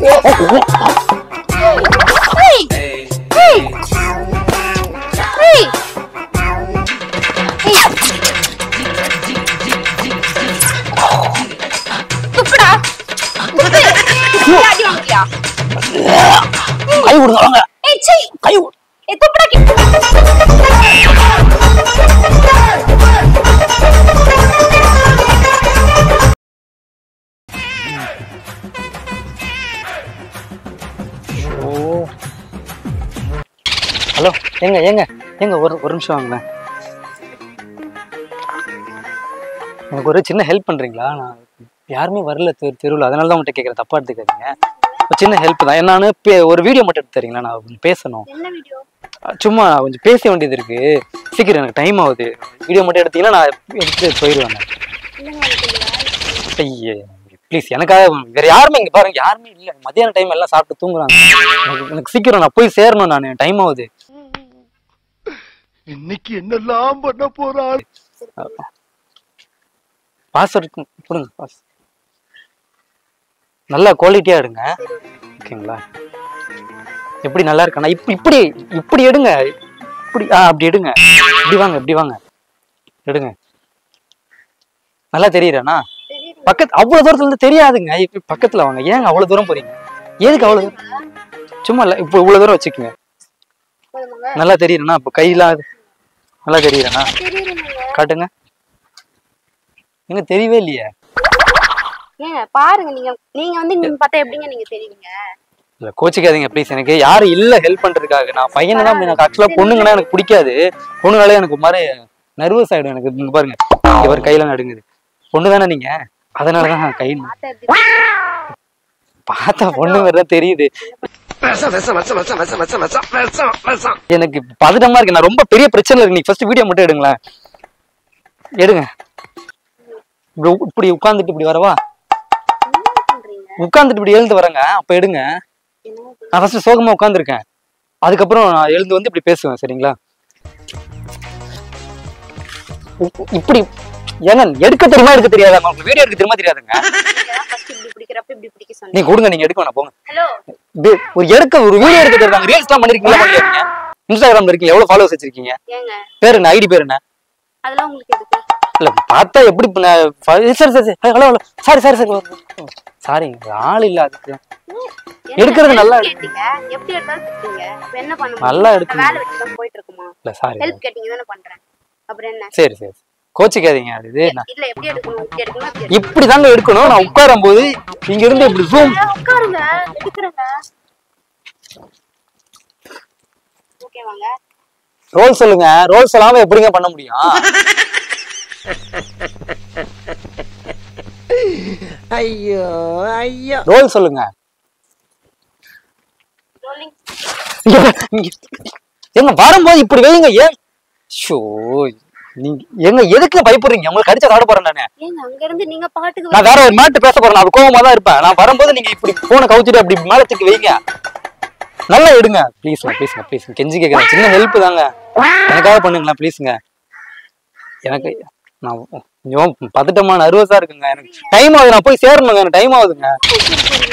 கை விடுங்க வாங்க. கை ஹலோ எங்க எங்க எங்க ஒரு நிமிஷம் வாங்களேன். எனக்கு ஒரு சின்ன ஹெல்ப் பண்றீங்களா? நான் யாருமே வரல தெருவில், அதனால தான் உங்கள்கிட்ட கேட்குறேன், தப்பா எடுத்துக்காதீங்க. ஒரு சின்ன ஹெல்ப் தான். என்னான்னு ஒரு வீடியோ மட்டும் எடுத்து தரீங்களா? நான் கொஞ்சம் பேசணும். சும்மா கொஞ்சம் பேச வேண்டியது இருக்கு. சீக்கிரம் எனக்கு டைம் ஆகுது. வீடியோ மட்டும் எடுத்தீங்கன்னா நான் எடுத்து போயிடுவேன். ஐயே ப்ளீஸ், எனக்காக. வேற யாருமே இங்க பாருங்க, யாருமே இல்லை. மதியான டைம் எல்லாம் சாப்பிட்டு தூங்குறாங்க. எனக்கு சீக்கிரம் நான் போய் சேரணும். நான் டைம் ஆகுது. இன்னைக்கு என்னெல்லாம் பண்ண போறாள். பாஸ்வேர்ட் கொடுங்க. நல்லா குவாலிட்டியா எடுங்க, ஓகேங்களா? எப்படி நல்லா இருக்கா? இப்படி இப்படி எடுங்க. இப்படி அப்படி எடுங்க. இப்படி வாங்க, இப்படி வாங்க, எடுங்க. நல்லா தெரியுறானா? பக்கத்து அவ்வளவு தூரத்துல இருந்து தெரியாதுங்க. இப்ப பக்கத்துல வாங்க. ஏங்க அவ்வளவு தூரம் போறீங்க? எதுக்கு அவ்வளவு தூரம்? சும்மா இல்ல, இப்போ இவ்வளவு தூரம் வச்சுக்கோங்க. நல்லா தெரியுறனா? இப்ப கையெல்லாம் நல்லா தெரியுறனா? காட்டுங்க. எங்க தெரியவே இல்லையே. பாருங்க, நீங்க வந்து நீங்க பார்த்தா எப்படிங்க நீங்க தெரியுங்க? இல்ல கோச்சிக்காதீங்க ப்ளீஸ். எனக்கு யாரும் இல்ல ஹெல்ப் பண்றதுக்காக. நான் பையனை தான். எனக்கு ஆக்சுவலா பொண்ணுங்கன்னா எனக்கு பிடிக்காது. பொண்ணுனாலே எனக்கு ஒரு மாதிரி நர்வஸ் ஆயிடும் எனக்கு. இங்க பாருங்க, இவர் கையில நடுங்குது. பொண்ணு தானே நீங்க, அதனாலதான் கை பார்த்தா பொண்ணு மாதிரிதான் தெரியுது. எனக்கு பதட்டமா இருக்கு. நான் ரொம்ப பெரிய பிரச்சனை இருக்கு. நீ ஃபர்ஸ்ட் வீடியோ மட்டும் எடுங்களேன். எடுங்க. இப்படி உட்கார்ந்துட்டு இப்படி வரவா? உட்கார்ந்துட்டு இப்படி எழுந்து வரங்க. அப்ப எடுங்க. நான் ஃபர்ஸ்ட் சோகமா உட்கார்ந்துருக்கேன். அதுக்கப்புறம் நான் எழுந்து வந்து இப்படி பேசுவேன், சரிங்களா? இப்படி ஏங்க எடுக்க தெரியுமா எடுக்க தெரியாதா? உங்களுக்கு வீடியோ எடுக்க தெரியுமா தெரியாதுங்க? நீங்க கொடுங்க, நீங்க எடுக்க வேணாம் போங்க. ஒரு வீடியோ எடுக்க தெரியாதாங்க? ரீல்ஸ் எல்லாம் பண்ணிருக்கீங்களா? பண்ணிருக்கீங்க. இன்ஸ்டாகிராம்ல இருக்கீங்க. எவ்வளவு ஃபாலோவர்ஸ் வச்சிருக்கீங்க? பேர் என்ன? ஐடி பேர் என்ன? அதெல்லாம் உங்களுக்கு எதுக்கு? இல்ல பார்த்தா எப்படி சரி சரி hello hello sorry sorry sorry சாரிங்க, ஆள் இல்ல. அதுக்கு எடுக்கிறது நல்லா எப்படி எடுத்தாலும் திட்டுங்க. என்ன பண்ணுங்க? நல்லா எடுத்து வேலை வெட்டி தான் போயிட்டு இருக்குமா? இல்ல சாரி, ஹெல்ப் கேட்டிங்க தான பண்றேன். அப்புறம் என்ன? சரி சரி கோச்சிக்காதீங்க. அது இல்ல எப்படி எடுக்கணும்? இப்படி தாங்க எடுக்கணும். நான் உட்காரும் போது இங்க இருந்து இப்படி ஜூம் உட்காருங்க, எடுக்கறங்க. ஓகே வாங்க. ரோல் சொல்லுங்க. ரோல் சொல்லாம எப்படிங்க பண்ண முடியும்? ஐயோ ஐயோ, ரோல் சொல்லுங்க. எங்க வரும்போது இப்படி வைங்க. ஏன் ஷோ நீங்க எங்க எதுக்கு பயப்படுறீங்க? உங்களுக்கு அடிச்சா சாட போறேன் நானு. அங்க இருந்து நீங்க பாட்டுக்கு நான் வேற ஒரு மாட்டு பேச போறேன். அது கோவமா தான் இருப்பேன். நான் வரும்போது நீங்க இப்படி போனை கவுச்சிட்டு அப்படி மேல தூக்கி வைங்க. நல்லா எடுங்க ப்ளீஸ்ங்க, ப்ளீஸ்ங்க, ப்ளீஸ். கெஞ்சி கேட்கறேன், சின்ன ஹெல்ப் தாங்க. எனக்காக பண்ணுங்களா ப்ளீஸ்ங்க. எனக்கு நான் கொஞ்சம் பதட்டமா நர்வஸா இருக்குங்க. எனக்கு டைம் ஆகுது. நான் போய் சேரணுங்க. எனக்கு டைம் ஆகுதுங்க.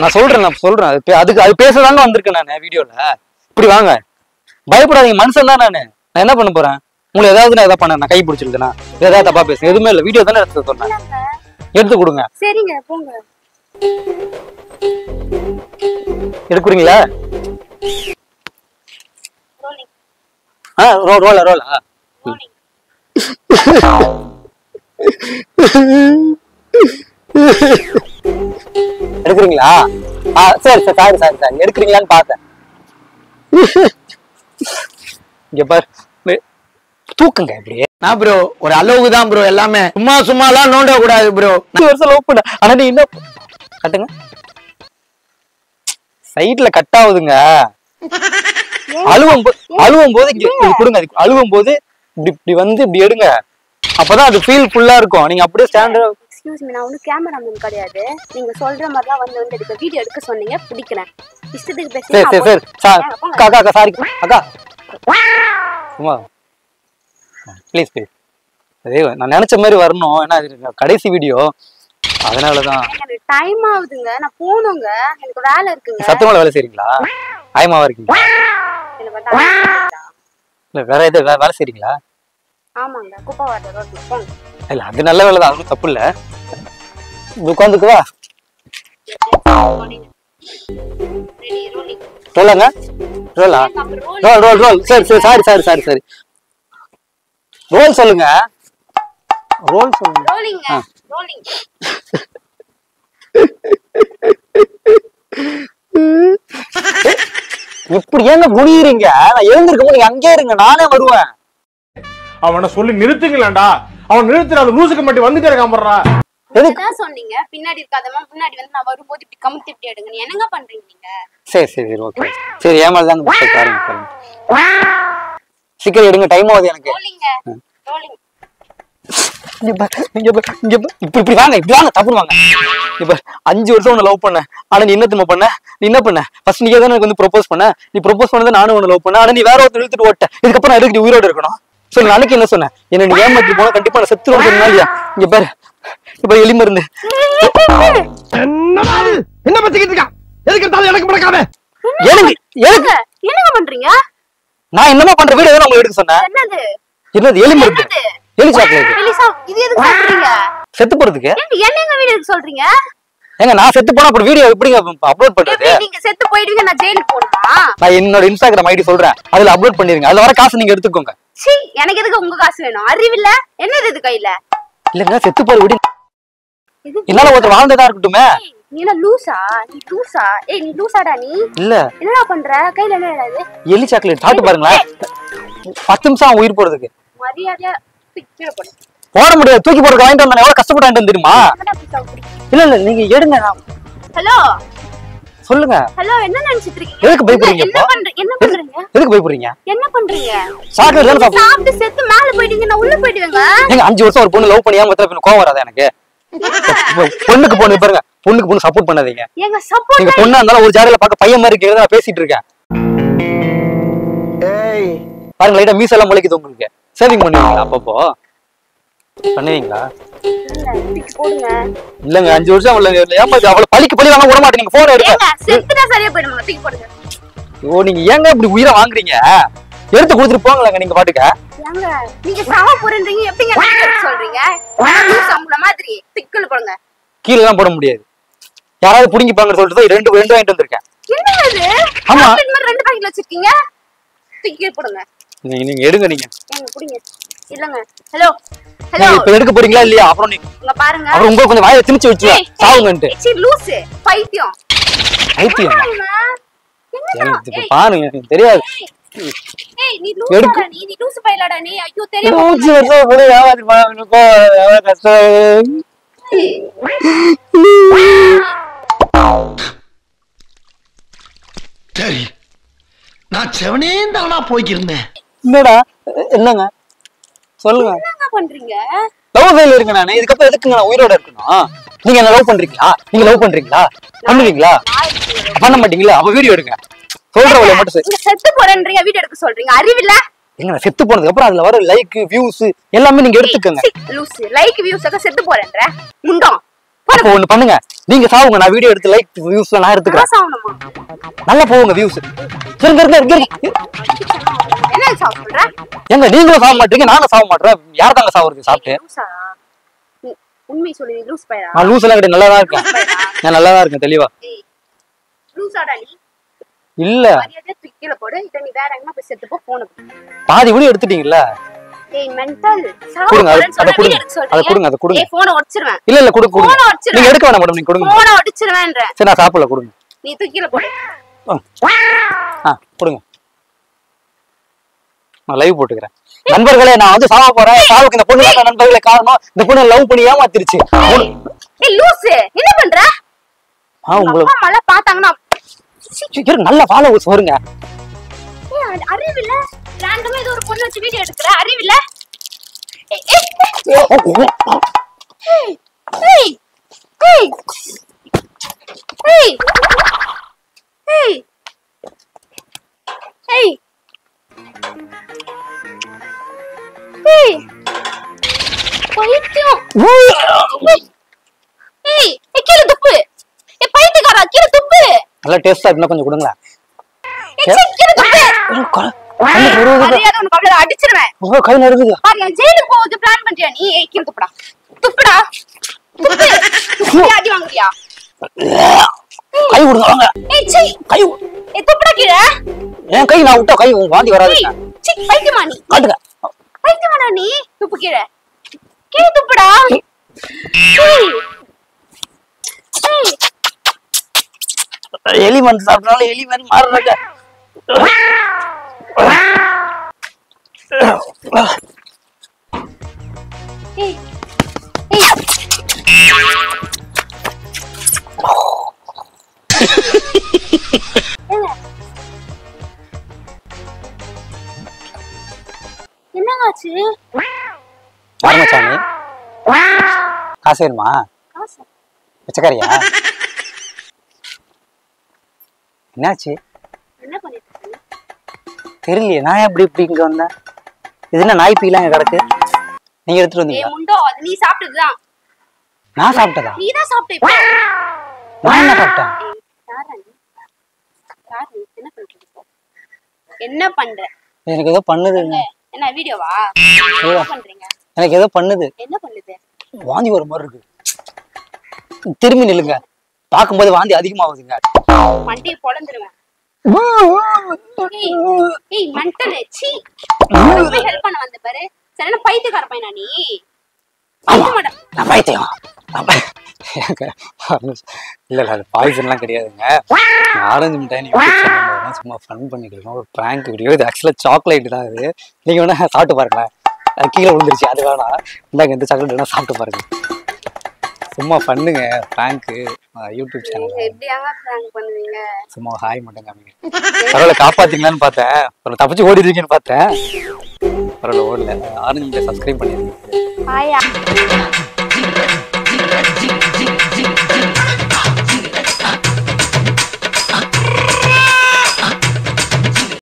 நான் சொல்றேன் அதுக்கு அது பேசதாங்க வந்திருக்கேன் நான் வீடியோல. இப்படி வாங்க, பயப்படாதீங்க. மனுஷன் தான் நானு. நான் என்ன பண்ண போறேன்? உங்களுக்கு ஏதாவது நான் எதாவது பண்ண? நான் கை பிடிச்சிருக்கேனா? ஏதாவது தப்பா பேசுங்க? எதுவுமே இல்லை. வீடியோ தானே எடுத்து சொன்னேன். எடுத்து கொடுங்க. சரிங்க போங்க. எடுக்குறீங்களா? ரோலா எடுக்குறீங்களா? சரி சரி சாரி சாரி சாரி எடுக்குறீங்களான்னு பார்த்தேன். இங்க பாரு, தூக்குங்க இப்படியே. நான் ப்ரோ ஒரு அளவுக்கு தான் ப்ரோ. எல்லாமே சும்மா எல்லாம் நோண்ட கூடாது ப்ரோ. வருஷம் லவ் பண்ண. ஆனா நீ என்ன கட்டுங்க, சைட்ல கட் ஆகுதுங்க. அழுவும் போது இங்க கொடுங்க. அழுவும் போது இப்படி இப்படி வந்து இப்படி எடுங்க. அப்பதான் அது ஃபீல் ஃபுல்லா இருக்கும். நீங்க அப்படியே ஸ்டாண்டர்ட். எக்ஸ்கியூஸ் மீ, நான் ஒன்னும் கேமராமேன் கிடையாது. நீங்க சொல்ற மாதிரி தான் வந்து எடுக்க வீடியோ எடுக்க சொன்னீங்க. பிடிக்கிறேன். இஷ்டத்துக்கு பேசுங்க. சரி சரி சரி அக்கா அக்கா சாரி அக்கா. சும்மா ப்ளீஸ் ப்ளீஸ். அதே நான் நினைச்ச மாதிரி வரணும். ஏன்னா கடைசி வீடியோ. அதனாலதான் எனக்கு டைம் ஆகுதுங்க, நான் போகணுங்க, எனக்கு வேலை இருக்குங்க. சத்தமால வேலை செய்றீங்களா? ஆயமாவா இருக்கீங்களா? எனக்கு time ஆகுதுங்க. இல்ல வேற எது வேலை செய்றீங்களா? ஆமாங்க, குப்பை வாட்ட ரோட்ல போங்க. இல்ல அது நல்ல வேலை தான், அதுவும் தப்பு இல்ல. உட்காந்துக்குவா Ready, rolling. சொல்லுங்க. ரோலா? Role role role. சரி சரி சாரி சாரி சாரி சரி. ரோல் சொல்லுங்க. ரோல் சொல்லுங்க. ரோலிங்க, ரோலிங். இப்படி ஏங்க குனியறீங்க? நான் எழுந்திருக்கும் போது அங்கே இருங்க, நானே வருவேன். அவனை சொல்லி நிறுத்துங்களேன்டா. அவன் நிறுத்துற அந்த லூசுக்கு மட்டும் வந்துட்டே இருக்கான் போடுறா. எதுதான் சொன்னீங்க பின்னாடி இருக்காதமா, முன்னாடி வந்து நான் வரும்போது இப்படி கமுத்தி இப்படி எடுங்க. நீ என்னங்க பண்றீங்க நீங்க? சரி சரி சரி ஓகே. சரி ஏமால் தான் பாருங்க பாருங்க. சீக்கிரம் எடுங்க, டைம் ஆகுது எனக்கு. ரோலிங்க, ரோலிங். இப்படி வாங்க, இப்படி வாங்க, தப்பு வாங்க. இப்ப 5 வருஷம் உன்னை லவ் பண்ண, ஆனா நீ என்ன திரும்ப பண்ண? நீ என்ன பண்ண? ஃபர்ஸ்ட் நீங்க தான் எனக்கு வந்து ப்ரொபோஸ் பண்ண. நீ ப்ரொபோஸ் பண்ணதை நானும் உன்னை லவ் பண்ண, ஆனா நீ வேற ஒருத்தர் இழுத்துட்டு ஓட்ட. இதுக்கப்புறம் நான் எதுக்கு உயிரோடு இருக்கணும் சொல்லு? நாளைக்கு என்ன சொன்னேன்? என்ன நீ ஏமாத்தி போனா கண்டிப்பா நான் செத்துருவேன் சொன்னா இல்லையா? இங்க பாரு, இப்ப எலி மருந்து. என்ன பத்திக்கிட்டு இருக்கா? எதுக்கு எடுத்தாலும் எனக்கு முடக்காம எனக்கு எனக்கு என்னங்க பண்றீங்க? நான் என்னமா பண்ற வீடியோ தான் உங்களுக்கு எடுக்க சொன்னேன். என்னது? என்னது? எலி மருந்து, எலி சாக்லேட். எலிசா, இது எதுக்கு சாப்பிடுறீங்க? செத்து போறதுக்கு. என்னங்க வீடியோக்கு சொல்றீங்க? ஏங்க நான் செத்து போனா அப்புறம் வீடியோ எப்படிங்க அப்லோட் பண்றது? எப்படி நீங்க செத்து போயிடுவீங்க, நான் ஜெயிலுக்கு போகணுமா? நான் என்னோட இன்ஸ்டாகிராம் ஐடி சொல்றேன், அதுல அப்லோட் பண்ணிருங்க. அதுல வர காசு நீங்க எடுத்துக்கோங்க. சீ, எனக்கு எதுக்கு உங்க காசு வேணும்? அறிவில்ல? என்னது இது கையில? இல்லங்க செத்து போற விடு. இது என்னால ஒருத்தர் வாழ்ந்ததா இருக்கட்டுமே. நீ என்ன லூசா? நீ லூசா? ஏய் நீ லூசாடா நீ? இல்ல என்னடா பண்ற? கையில என்னடா இது? எலி சாக்லேட் சாப்பிட்டு பாருங்களேன். 10 நிமிஷம் உயிர் போறதுக்கு. மரியாதையா கீழே போடு. போட முடியாது, தூக்கி போறதுக்கு வாங்கிட்டு வந்தா எவ்வளவு கஷ்டப்பட்டான்னு தெரியுமா? இல்ல இல்ல நீங்க எடுங்க. ஹலோ சொல்லுங்க. ஹலோ, என்ன நினைச்சிட்டு இருக்கீங்க? எதுக்கு பயப்படுறீங்க? என்ன பண்றீங்க? என்ன பண்றீங்க? எதுக்கு பயப்படுறீங்க? என்ன பண்றீங்க? சாக்லேட் தான சாப்பிடு. சாப்பிட்டு செத்து மேல போயிடுங்க, நான் உள்ள போயிடுவேங்க. ஏங்க 5 வருஷம் ஒரு பொண்ணு லவ் பண்ணி ஏமாத்தற பின்ன கோவம் வராதா எனக்கு? பொண்ணுக்கு பொண்ணு பாருங்க, பொண்ணுக்கு பொண்ணு சப்போர்ட் பண்ணாதீங்க. ஏங்க சப்போர்ட் நீங்க பொண்ணா இருந்தாலும் ஒரு ஜாரில பார்க்க பையன் மாதிரி இருக்கிறத நான் பேசிட்டு இருக்கேன். ஏய் பாருங்க லைட்டா மீச எல்லாம் முளைக்குது உங்களுக்கு. சேவிங் பண்ணுவீங்களா அப்பப்போ? பண்ணுவீங்களா? இல்ல, தூக்கி போடுங்க. இல்லங்க 5 வருஷம் இல்லங்க ஏமாத்தி அவளை பழிக்கு பழி வாங்க விட மாட்டேன். நீங்க போன் எடுங்க. ஏங்க செத்துட்டா சரியா போயிடுங்க, தூக்கி போடுங்க. ஓ நீங்க ஏங்க இப்படி உயிரை வாங்குறீங்க? எடுத்து கொடுத்துட்டு போங்களாங்க நீங்க பாட்டுக்க. ஏங்க நீங்க சாவ போறீங்க, எப்படிங்க நீங்க எடுக்க சொல்றீங்க? லூஸ் அம்பள மாதிரி திக்குல போடுங்க. கீழ எல்லாம் போட முடியாது, யாராவது புடிங்கிப்பாங்கன்னு சொல்லிட்டு தான் ரெண்டு வாங்கிட்டு வந்திருக்கேன். என்னங்க இது? ஆமா. சாக்லேட் மாதிரி 2 பாக்கெட் வச்சிருக்கீங்க. தூக்கி போடுங்க. நீங்க எடுங்க. நீங்க ஏங்க புடிங்க. இல்லங்க. ஹலோ ஹலோ, நீங்க இப்ப எடுக்க போறீங்களா இல்லையா? அப்புறம் நீங்க இங்க பாருங்க. அப்புறம் உங்களுக்கு கொஞ்சம் வாயை திணிச்சு வச்சு சாவுங்கன்ட்டு. சி லூசு பைத்தியம். ஐத்தியம் என்னடா? எனக்கு பாருங்க, எனக்கு தெரியாது. ஏய் நீ லூசுடா நீ லூசு பையலடா நீ. ஐயோ தெரியாம 5 வருஷம் கூட ஏமாத்தி பாருங்க, எவ்வளவு கஷ்டம். சரி, நான் செவனே தானா போய்க்கிருந்தேன். என்னடா? என்னங்க சொல்லுங்க. என்னங்க பண்றீங்க? லவ் ஃபெயில் இருங்க. நானு இதுக்கப்புறம் எதுக்குங்க நான் உயிரோட இருக்கணும்? நீங்க என்ன லவ் பண்றீங்களா? நீங்க லவ் பண்றீங்களா? பண்ணுவீங்களா? பண்ண மாட்டீங்களா? அப்ப வீடியோ எடுங்க. சொல்றவளை மட்டும் நீங்க செத்து போறேன்றீங்க, வீடியோ எடுக்க சொல்றீங்க. அறிவில்ல? எங்க செத்து போனதுக்கு அப்புறம் அதுல வர லைக் வியூஸ் எல்லாமே நீங்க எடுத்துக்கங்க. லூசு லைக் வியூஸ்க்கு செத்து போறேன்ற முண்டம். அப்போ ஒண்ணு பண்ணுங்க, நீங்க சாவுங்க, நான் வீடியோ எடுத்து லைக் வியூஸ் நான் எடுத்துக்கிறேன். சாவணுமா? நல்லா போவுங்க வியூஸ். இருங்க. என்ன சாவ சொல்ற? எங்க நீங்களும் சாவ மாட்டீங்க, நானும் சாவ மாட்டேன். யார் தாங்க சாவுறது சாப்பிட்டு? லூசா? உண்மை சொல்லி லூஸ் பையடா. நான் லூஸ் எல்லாம் கிடையாது, நல்லா தான் இருக்கேன். நான் நல்லா தான் இருக்கேன் தெளிவா. லூசாடா நீ? இல்ல மரியாதையா தூக்கில போடு. இத நீ வேற எங்கனா போய் செத்து போ. போன் பாதி வீடியோ எடுத்துட்டீங்கல்ல. ஏய் மெண்டல் சாவ கொடுங்க, போறேன்னு அதை சொன்னா கொடுங்க, வீடியோ எடுக்க சொல்றீங்க. அதை கொடுங்க, அதை கொடுங்க. ஏய் போனை உடைச்சிருவேன். இல்ல கொடுங்க. போனை உடைச்சிருவேன். நீங்க எடுக்க வேணாம் மேடம், நீங்க கொடுங்க. போனை உடைச்சிருவேன்ற. சரி நான் சாப்பிடல, கொடுங்க. நீ தூக்கில போடு. கொடுங்க. நான் லைவ் போட்டுக்கிறேன். நண்பர்களே, நான் வந்து சாவ போறேன். சாவுக்கு இந்த பொண்ணு தான் நண்பர்களே காரணம். இந்த பொண்ணு லவ் பண்ணி ஏமாத்திருச்சு. ஏய் லூசு என்ன பண்ற? உங்களுக்கு அம்மா மல பாத்தாங்கன்னா நல்ல ஃபாலோவர்ஸ் வருங்க. ஏய் அறிவில்ல? ரேண்டமா ஏதோ ஒரு பொண்ணு வச்சு வீடியோ எடுக்கற அறிவில்ல? ஏய் ஏய் ஏய் ஏய் ஏய் ஏய் ஏய் பைத்தியம். ஏய் கீழே துப்பு. ஏ பைத்தியக்காரா கீழே துப்பு. நல்லா டேஸ்டா இருந்தா கொஞ்சம் கொடுங்களேன். கீழே துப்பு. அறியாத உனக்கு அவ்வளவு அடிச்சிருவேன். கை நடுக்குது. பாரு ஜெயிலுக்கு போறது பிளான் பண்றியா நீ? கீழே துப்புடா. துப்புடா. துப்பு. அடி வாங்குறியா? கை விடுங்க வாங்க. ஏய் சீ. கை துப்புடா கீழே. என் கை நான் விட்டா கை வாந்தி வராது. சீ பைத்தியமா நீ? காட்டுங்க. பைத்தியமாடா நீ? துப்பு கீழே. கீழே துப்புடா. எலிமெண்ட் சாப்பிட்டாலும் எலிமெண்ட் மாறுறாங்க. என்னங்காச்சு? ஆரம்பிச்சாமி காசு வேணுமா? பிச்சைக்காரியா? என்னாச்சு? என்ன பண்ணிட்டு இருக்க? தெரியலையே, நான் எப்படி இப்படி இங்க வந்தேன்? இது என்ன நாய் பீலாம் இங்க கிடக்கு? நீங்க எடுத்துட்டு வந்தீங்க? முண்டோ அது நீ சாப்பிட்டதுதான். நான் சாப்பிட்டதா? நீ தான் சாப்பிட்ட. இப்போ நான் என்ன சாப்பிட்டேன்? என்ன பண்ற? என்ன பண்ற? எனக்கு ஏதோ பண்ணுதுங்க. என்ன வீடியோவா? என்ன பண்றீங்க? எனக்கு ஏதோ பண்ணுது. என்ன பண்ணுது? வாந்தி வர மாதிரி இருக்கு. திரும்பி நில்லுங்க. பாக்கும்போது வாந்தி அதிகமாகுதுங்க. மண்டையை பொளந்துருவேன். ஏய் மண்டலே சீ. ஹெல்ப் பண்ண வந்த பாரு. சரியான பைத்தியக்கார பையனா நீ? நான் பைத்தியம். இல்ல அது பாய்சன்லாம் கிடையாதுங்க. ஆரஞ்சு மிட்டாய் யூடியூப் சேனல்ல சும்மா ஃபன் பண்ணிட்டு இருக்கோம். ஒரு பிராங்க் வீடியோ. இது ஆக்சுவலா சாக்லேட் தான். இது நீங்க வேணா சாப்பிட்டு பாருங்களேன். அது கீழே விழுந்துருச்சு. அது வேணாம். இந்தாங்க இந்த சாக்லேட் வேணா சாப்பிட்டு பாருங்க. சும்மா பண்ணுங்க பிராங்க். யூடியூப் சேனல் எப்படியாங்க பிராங்க் பண்ணுவீங்க? சும்மா ஹாய் மட்டும் காமிங்க. பரவாயில்ல காப்பாத்தீங்களான்னு பார்த்தேன். ஒரு தப்பிச்சு ஓடி இருக்கீங்கன்னு பார்த்தேன். பரவாயில்ல ஓடல. ஆரஞ்சு சப்ஸ்கிரைப் பண்ணிருக்கீங்க. ஹாய்.